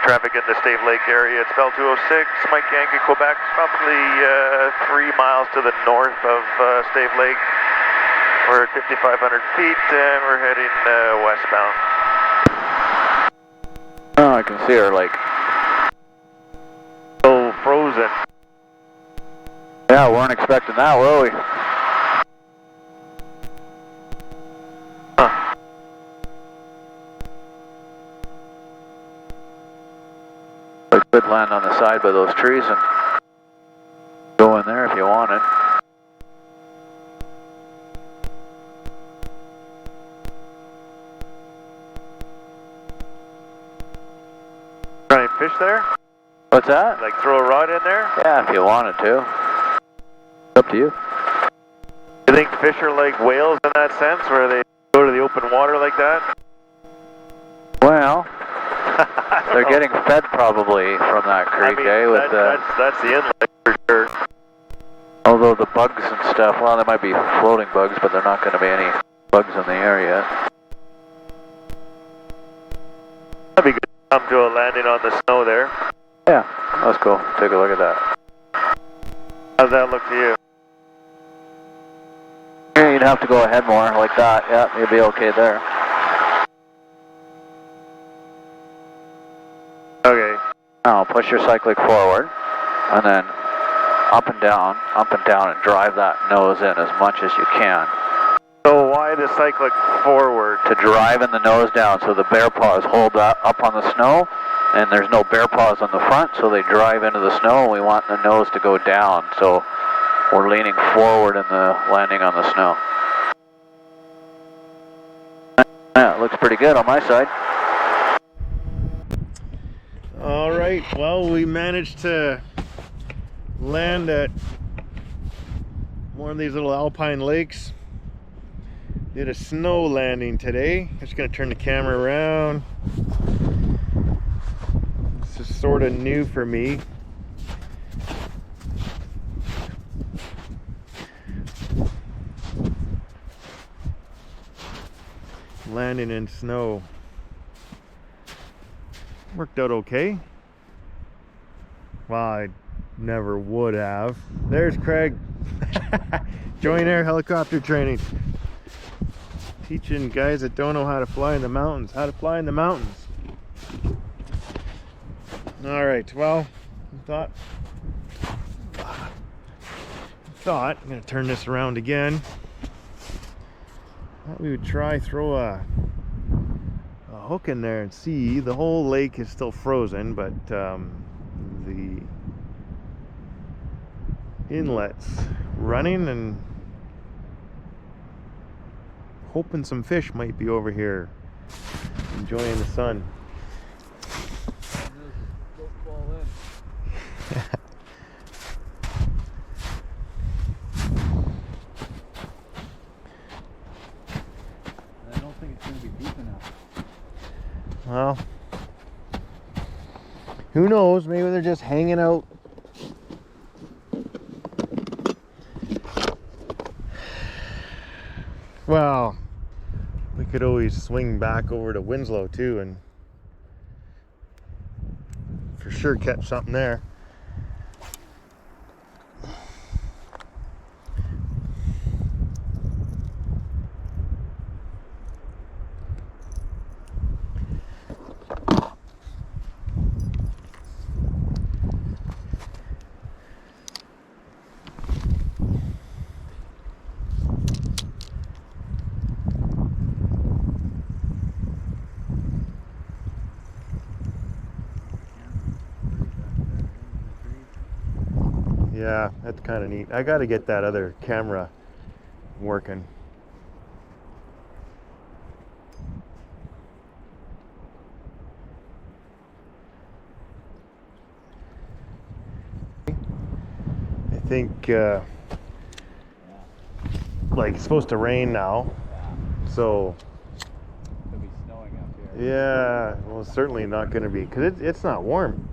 Traffic in the Stave Lake area. It's Bell 206, Mike Yankee, Quebec, probably 3 miles to the north of Stave Lake. We're at 5,500 feet and we're heading westbound. Oh, I can see her lake. So frozen. Yeah, weren't expecting that, were we? Huh. We could land on the side by those trees and go in there if you wanted. Try and fish there? What's that? Like throw a rod in there? Yeah, if you wanted to. Up to you. You think fish are like whales in that sense, where they go to the open water like that? Well, they're getting fed probably from that creek, with that's the inlet for sure. Although the bugs and stuff, well, there might be floating bugs, but there are not going to be any bugs in the area. That'd be good to come to a landing on the snow there. Yeah, that's cool. Take a look at that. How's that look to you? Yeah, you'd have to go ahead more like that. Yeah, you'd be okay there. Okay. Now push your cyclic forward, and then up and down, and drive that nose in as much as you can. So why the cyclic forward? To drive in the nose down, so the bear paws hold that up on the snow, and there's no bear paws on the front, so they drive into the snow, and we want the nose to go down, so we're leaning forward in the landing on the snow. Yeah, it looks pretty good on my side. All right, well, we managed to land at one of these little alpine lakes. Did a snow landing today. Just gonna turn the camera around. This is sort of new for me. Landing in snow. Worked out okay. Well, I never would have. There's Craig. JoinAir helicopter training. Teaching guys that don't know how to fly in the mountains how to fly in the mountains. All right, well, I thought I'm gonna turn this around again. Thought we would try throw a hook in there and see. The whole lake is still frozen, but the inlet's running, and hoping some fish might be over here enjoying the sun. I don't think it's going to be deep enough. Well, who knows? Maybe they're just hanging out. Well, we could always swing back over to Winslow too and for sure catch something there. Yeah, that's kind of neat. I got to get that other camera working. I think like it's supposed to rain now, so It'll be snowing up here. yeah, well, it's certainly not going to be, because it's not warm.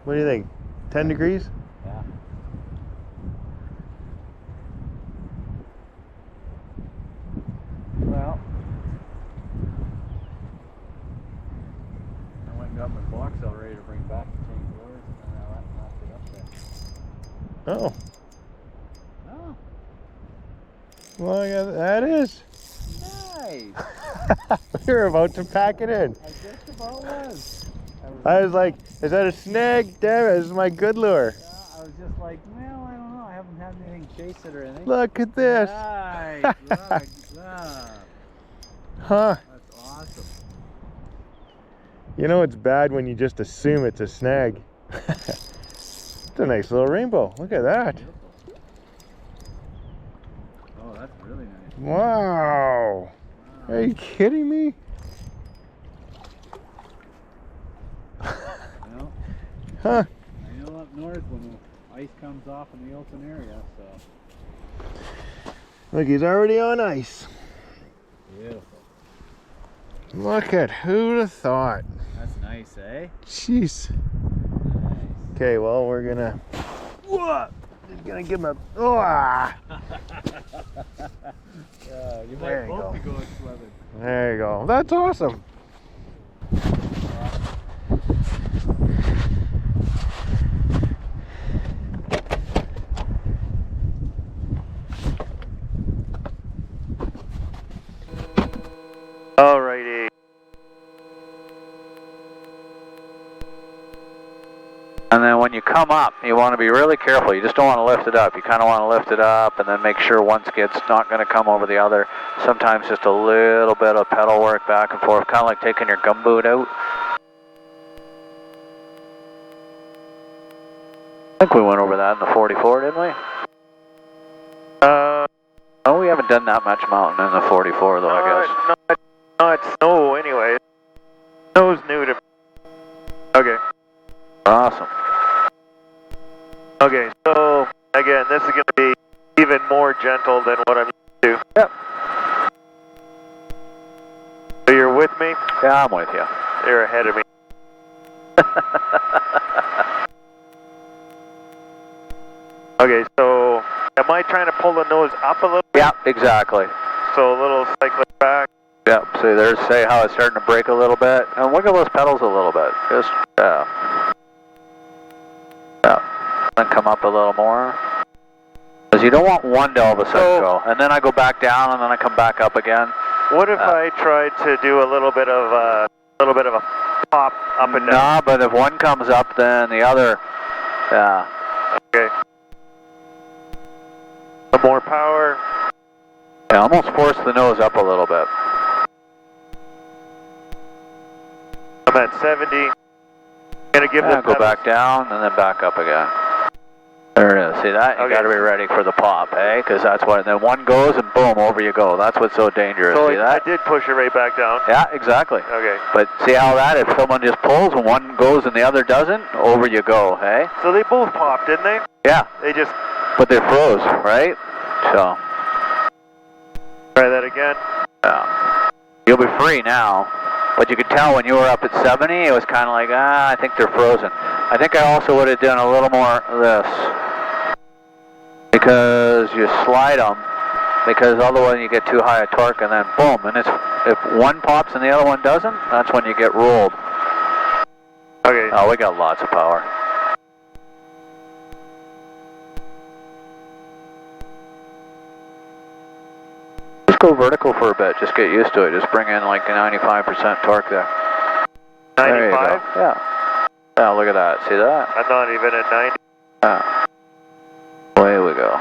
What do you think? 10 degrees? Yeah. Well, I went and got my box out ready to Oh. Oh, Well, yeah, that is. nice. We were about to pack it in. I just about was. I was like, is that a snag? Damn it, this is my good lure. I was just like, well, I don't know. I haven't had anything chase it or anything. Look at this. Nice. Look, Huh. that's awesome. You know it's bad when you just assume it's a snag. It's a nice little rainbow. Look at that. Beautiful. Oh, that's really nice. Wow. Are you kidding me? Well, Huh. I know up north when the ice comes off in the open area, so. Look, he's already on ice. Beautiful. Look at who'd have thought. That's nice, eh? Jeez. Nice. Okay, well, we're gonna. Whoa! Just gonna give him a. Oh, ah. You There might you both go. be going swimming. There you go. That's awesome. Alrighty. And then when you come up, you want to be really careful. You just don't want to lift it up. You kind of want to lift it up and then make sure one skid's not going to come over the other. Sometimes just a little bit of pedal work back and forth, kind of like taking your gumboot out. I think we went over that in the 44, didn't we? Oh, we haven't done that much mountain in the 44 though, I guess. Not snow anyway. Snow's new to me. Okay. Awesome. Okay, so again, this is going to be even more gentle than what I'm used to. Yep. So you're with me? Yeah, I'm with you. You're ahead of me. Okay, so am I trying to pull the nose up a little bit? Yeah, exactly. So a little cyclic back. Yep, see there's, say how it's starting to break a little bit. And look at those pedals a little bit. Just, yeah. Then come up a little more. Because you don't want one to all of a sudden go. And then I go back down and then I come back up again. What if I tried to do a little bit of a pop up and down? No, but if one comes up, then the other, yeah. Okay. Some more power. Yeah, almost force the nose up a little bit. I'm at 70. Gonna give Yeah, the go back down and then back up again. There it is. See that? You Okay. got to be ready for the pop, eh? Because that's what. Then one goes and boom, over you go. That's what's so dangerous. So see I that? did push it right back down. Yeah, exactly. Okay. But see how that? If someone just pulls and one goes and the other doesn't, over you go, hey? So they both popped, didn't they? Yeah. They just But they froze, right? So. try that again. Yeah. You'll be free now. But you could tell when you were up at 70, it was kind of like, I think they're frozen. I think I also would have done a little more of this. Because you slide them, because otherwise you get too high a torque and then boom. And it's, if one pops and the other one doesn't, that's when you get rolled. Okay. Oh, we got lots of power. Just go vertical for a bit. Just get used to it. Just bring in like a 95% torque there. 95? There you go. Yeah. Yeah, look at that. See that? I'm not even at 90. Yeah. Away we go.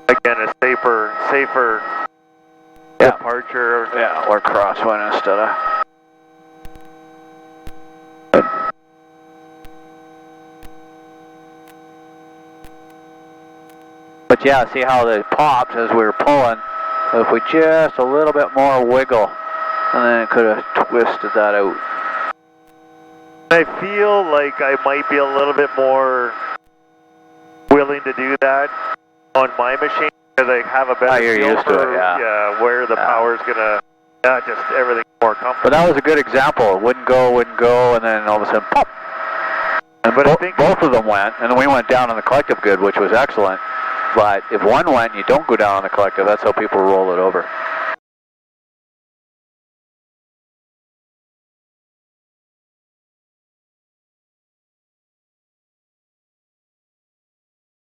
Again, a safer Yeah. departure. Yeah, or crosswind instead of. But yeah, see how they popped as we were pulling. If we just a little bit more wiggle, and then it could have twisted that out. I feel like I might be a little bit more willing to do that on my machine because I have a better you're feel used to for it, yeah. where the power's gonna, just everything's more comfortable. But that was a good example. It wouldn't go, and then all of a sudden, pop! And But I think both of them went, and then we went down on the collective good, which was excellent. But if one went and you don't go down on the collective, that's how people roll it over.